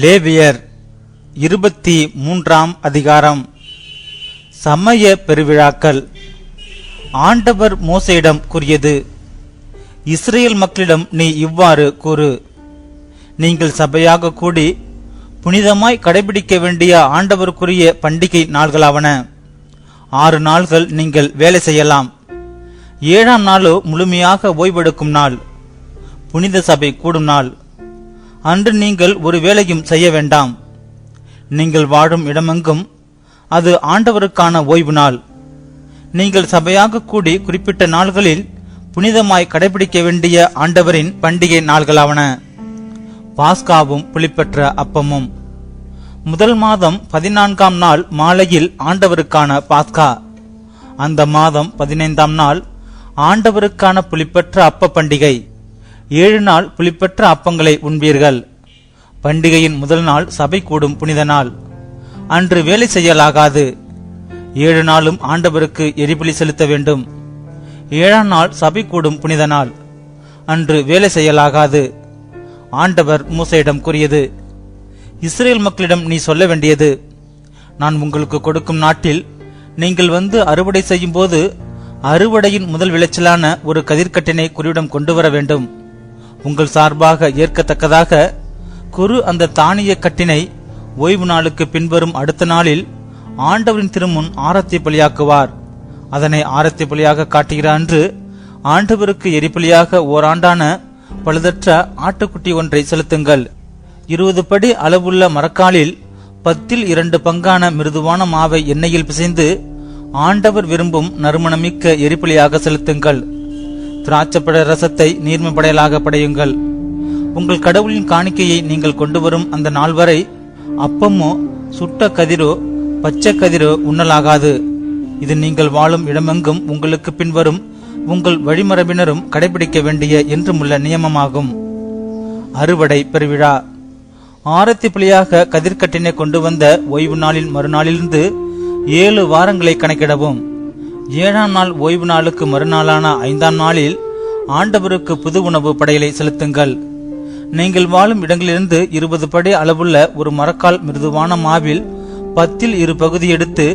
லேவியர் 23 அதிகாரம். சமய பெருவிழாக்கள். ஆண்டவர் மோசேயிடம் கூறியது: இஸ்ரேல் மக்களிடம் நீ இவ்வாறு கூறு, நீங்கள் சபையாக கூடி புனிதமாய் கடைபிடிக்க வேண்டிய ஆண்டவருக்குரிய பண்டிகை நாள்களாவன. 6 நாள்கள் நீங்கள் வேலை செய்யலாம். 7ஆம் நாளோ முழுமையாக ஓய்வெடுக்கும் நாள், புனித சபை கூடும் நாள். அன்று நீங்கள் ஒரு வேலையும் செய்ய வேண்டாம். நீங்கள் வாழும் இடமெங்கும் அது ஆண்டவருக்கான ஓய்வு நாள். நீங்கள் சபையாக கூடி குறிப்பிட்ட நாள்களில் புனிதமாய் கடைபிடிக்க வேண்டிய ஆண்டவரின் பண்டிகை நாள்களாவன. பாஸ்காவும் புளிப்பெற்ற அப்பமும். முதல் மாதம் 14ஆம் நாள் மாலையில் ஆண்டவருக்கான பாஸ்கா. அந்த மாதம் 15ஆம் நாள் ஆண்டவருக்கான புளிப்பெற்ற அப்ப பண்டிகை. 7 நாள் புளிப்பெற்ற அப்பங்களை உண்பீர்கள். பண்டிகையின் முதல் நாள் சபை கூடும் புனித நாள். அன்று வேலை செய்யலாகாது. 7 நாளும் ஆண்டவருக்கு எரிபலி செலுத்த வேண்டும். 7ஆம் நாள் சபை கூடும் புனித நாள். அன்று வேலை செய்யலாகாது. ஆண்டவர் மூசையிடம் கூறியது: இஸ்ரேல் மக்களிடம் நீ சொல்ல வேண்டியது: நான் உங்களுக்கு கொடுக்கும் நாட்டில் நீங்கள் வந்து அறுவடை செய்யும் போது அறுவடையின் முதல் விளைச்சலான ஒரு கதிர்கட்டினை குறியிடம் கொண்டு வர வேண்டும். உங்கள் சார்பாக ஏற்கத்தக்கதாக குரு அந்த தானிய கட்டினை ஓய்வு நாளுக்கு பின்வரும் அடுத்த நாளில் ஆண்டவரின் திருமுன் ஆரத்தி பலியாக்குவார். அதனை ஆரத்தி பலியாக காட்டுகிற அன்று ஆண்டவருக்கு எரிபலியாக ஓராண்டான பழுதற்ற ஆட்டுக்குட்டி ஒன்றை செலுத்துங்கள். 20 படி அளவுள்ள மரக்காலில் 10ல் 2 பங்கான மிருதுவான மாவை எண்ணெயில் பிசைந்து ஆண்டவர் விரும்பும் நறுமணமிக்க எரிபலியாக செலுத்துங்கள். திராட்சப்பட ரசத்தை நீர்மைப்படையலாக படையுங்கள். உங்கள் கடவுளின் காணிக்கையை நீங்கள் கொண்டு வரும் அந்த நாள் வரை அப்பமோ சுட்ட கதிரோ பச்சை கதிரோ உண்ணலாகாது. இது நீங்கள் வாழும் இடமெங்கும் உங்களுக்கு பின்வரும் உங்கள் வழிமரபினரும் கடைபிடிக்க வேண்டிய என்றுமுள்ள நியமமாகும். அறுவடை பெருவிழா. ஆரத்தி பலியாக கதிர்கட்டினை கொண்டு வந்த ஓய்வு நாளின் மறுநாளிலிருந்து 7 வாரங்களை கணக்கிடவும். 7ஆம் நாள் ஓய்வு நாளுக்கு மறுநாளான 5ஆம் நாளில் ஆண்டவருக்கு புது உணவு படையலை செலுத்துங்கள். நீங்கள் வாழும் இடங்களிலிருந்து 20 படி அளவுள்ள ஒரு மரக்கால் மிருதுவான மாவில் 10ல் 2 பகுதி எடுத்து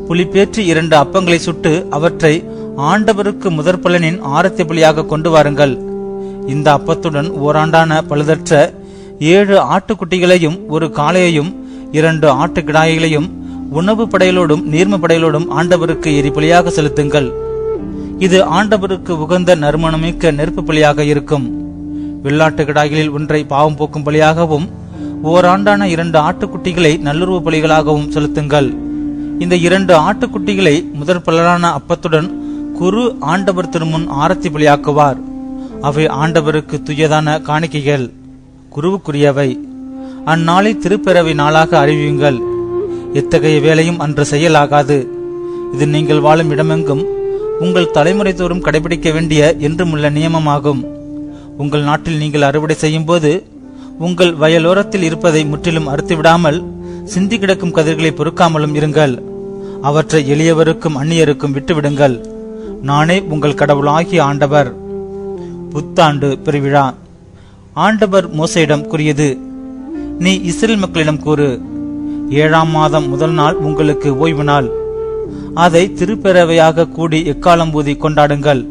புளிப்பேற்றி 2 அப்பங்களை சுட்டு அவற்றை ஆண்டவருக்கு முதற் பலனின் ஆரத்தி பலியாக கொண்டு வாருங்கள். இந்த அப்பத்துடன் ஓராண்டான பழுதற்ற 7 ஆட்டுக்குட்டிகளையும் ஒரு காளையையும் 2 ஆட்டுக்கிடாய்களையும் உணவு படையலோடும் நீர்ம படையலோடும் ஆண்டவருக்கு எரிபலியாக செலுத்துங்கள். இது ஆண்டவருக்கு உகந்த நறுமணமிக்க நெருப்பு பலியாக இருக்கும். வெள்ளாட்டு கிடாய்களில் ஒன்றை பாவம் போக்கும் பலியாகவும் ஓராண்டான 2 ஆட்டுக்குட்டிகளை நல்லுறவு பலிகளாகவும் செலுத்துங்கள். இந்த 2 ஆட்டுக்குட்டிகளை முதற் பலனான அப்பத்துடன் குரு ஆண்டவர் திருமுன் ஆரத்தி பலியாக்குவார். அவை ஆண்டவருக்கு துயதான காணிக்கைகள், குருவுக்குரியவை. அந்நாளை திருப்பெறவை நாளாக அறிவியுங்கள். எத்தகைய வேலையும் அன்று செய்யலாகாது. இது நீங்கள் வாழும் இடமெங்கும் உங்கள் தலைமுறை தோறும் கடைபிடிக்க வேண்டிய என்றுமுள்ள நியமமாகும். உங்கள் நாட்டில் நீங்கள் அறுவடை செய்யும் போது உங்கள் வயலோரத்தில் இருப்பதை முற்றிலும் அறுத்துவிடாமல் சிந்தி கிடக்கும் கதிர்களை பொறுக்காமலும் இருங்கள். அவற்றை எளியவருக்கும் அந்நியருக்கும் விட்டுவிடுங்கள். நானே உங்கள் கடவுளாகிய ஆண்டவர். புத்தாண்டு பெருவிழா. ஆண்டவர் மோசேயிடம் கூறியது: நீ இஸ்ரேல் மக்களிடம் கூறு, 7ஆம் மாதம் முதல் நாள் உங்களுக்கு ஓய்வு நாள். அதை திருப்பெறவையாக கூடி எக்காலம் ஊதி கொண்டாடுங்கள்.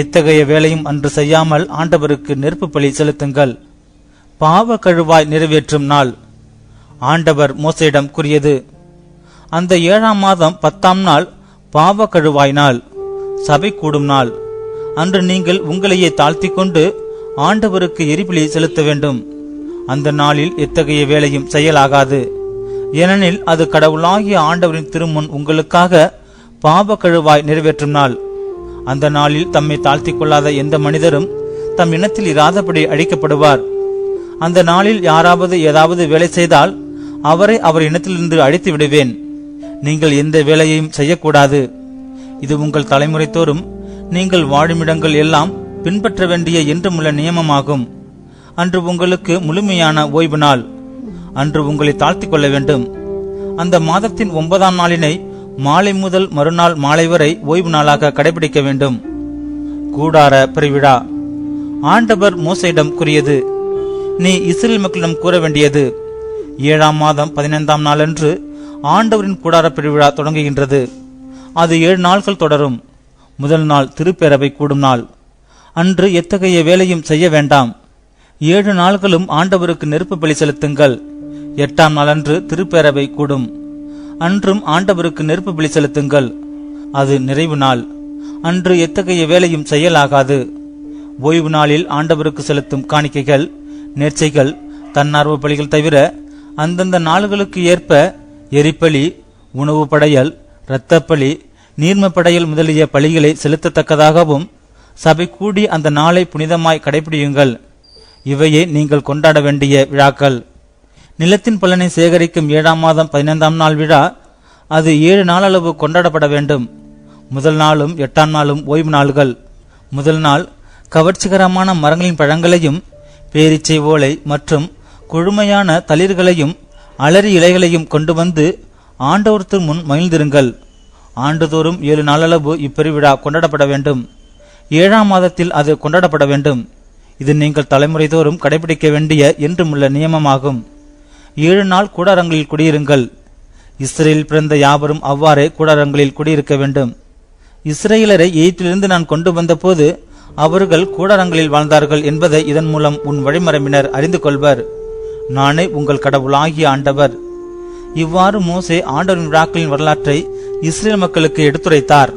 எத்தகைய வேலையும் அன்று செய்யாமல் ஆண்டவருக்கு நெருப்பு பலி செலுத்துங்கள். பாவ கழுவாய் நிறைவேற்றும் நாள். ஆண்டவர் மோசேயிடம் கூறியது: அந்த 7ஆம் மாதம் 10ஆம் நாள் பாவ கழுவாய் நாள், சபை கூடும் நாள். அன்று நீங்கள் உங்களையே தாழ்த்தி கொண்டு ஆண்டவருக்கு எரிபலி செலுத்த வேண்டும். அந்த நாளில் எத்தகைய வேலையும் செய்யலாகாது. ஏனெனில் அது கடவுளாகிய ஆண்டவரின் திருமுன் உங்களுக்காக பாவ கழுவாய் நிறைவேற்றும் நாள். அந்த நாளில் தம்மை தாழ்த்தி கொள்ளாத எந்த மனிதரும் தம் இனத்தில் இராதபடி அழிக்கப்படுவார். அந்த நாளில் யாராவது ஏதாவது வேலை செய்தால் அவரை அவர் இனத்திலிருந்து அழித்து விடுவேன். நீங்கள் எந்த வேலையையும் செய்யக்கூடாது. இது உங்கள் தலைமுறை தோறும் நீங்கள் வாழுமிடங்கள் எல்லாம் பின்பற்ற வேண்டிய என்றுமுள்ள நியமமாகும். அன்று உங்களுக்கு முழுமையான ஓய்வு நாள். அன்று உங்களை தாழ்த்தி கொள்ள வேண்டும். அந்த மாதத்தின் 9ஆம் நாளினை மாலை முதல் மறுநாள் மாலை வரை ஓய்வு நாளாக கடைபிடிக்க வேண்டும். கூடார பெருவிழா. ஆண்டவர் மோசேயிடம் கூறியது: நீ இஸ்ரேல் மக்களிடம் கூற வேண்டியது: 7ஆம் மாதம் 15ஆம் நாளன்று ஆண்டவரின் கூடார பெருவிழா தொடங்குகின்றது. அது 7 நாட்கள் தொடரும். முதல் நாள் திருப்பேரவை கூடும் நாள். அன்று எத்தகைய வேலையும் செய்ய வேண்டாம். 7 நாள்களும் ஆண்டவருக்கு நெருப்பு பலி செலுத்துங்கள். 8ஆம் நாளன்று திருப்பேரவை கூடும். அன்றும் ஆண்டவருக்கு நெருப்பு பலி செலுத்துங்கள். அது நிறைவு நாள். அன்று எத்தகைய வேலையும் செய்யலாகாது. ஓய்வு நாளில் ஆண்டவருக்கு செலுத்தும் காணிக்கைகள், நேர்ச்சைகள், தன்னார்வ பலிகள் தவிர அந்தந்த நாள்களுக்கு ஏற்ப எரிப்பலி, உணவு படையல், இரத்தப்பலி, நீர்ம படையல் முதலிய பலிகளை செலுத்தத்தக்கதாகவும் சபை கூடி அந்த நாளை புனிதமாய் கடைபிடியுங்கள். இவையே நீங்கள் கொண்டாட வேண்டிய விழாக்கள். நிலத்தின் பலனை சேகரிக்கும் 7ஆம் மாதம் 15ஆம் நாள் விழா. அது 7 நாளளவு கொண்டாடப்பட வேண்டும். முதல் நாளும் 8ஆம் நாளும் ஓய்வு நாள்கள். முதல் நாள் கவர்ச்சிகரமான மரங்களின் பழங்களையும், பேரிச்சை ஓலை மற்றும் கொழுமையான தளிர்களையும் அலரி இலைகளையும் கொண்டு வந்து ஆண்டவருக்கு முன் மகிழ்ந்திருங்கள். ஆண்டுதோறும் 7 நாளளவு இப்பெருவிழா கொண்டாடப்பட வேண்டும். 7ஆம் மாதத்தில் அது கொண்டாடப்பட வேண்டும். இது நீங்கள் தலைமுறை தோறும் கடைபிடிக்க வேண்டிய என்றுமுள்ள நியமமாகும். 7 நாள் கூடாரங்களில் குடியிருங்கள். இஸ்ரேலில் பிறந்த யாவரும் அவ்வாறே கூடாரங்களில் குடியிருக்க வேண்டும். இஸ்ரேலரை எகிப்திலிருந்து நான் கொண்டு வந்த போது அவர்கள் கூடாரங்களில் வாழ்ந்தார்கள் என்பதை இதன் மூலம் உன் வழிமரபினர் அறிந்து கொள்வர். நானே உங்கள் கடவுளாகிய ஆண்டவர். இவ்வாறு மோசே ஆண்டவரின் விழாக்களின் வரலாற்றை இஸ்ரேல் மக்களுக்கு எடுத்துரைத்தார்.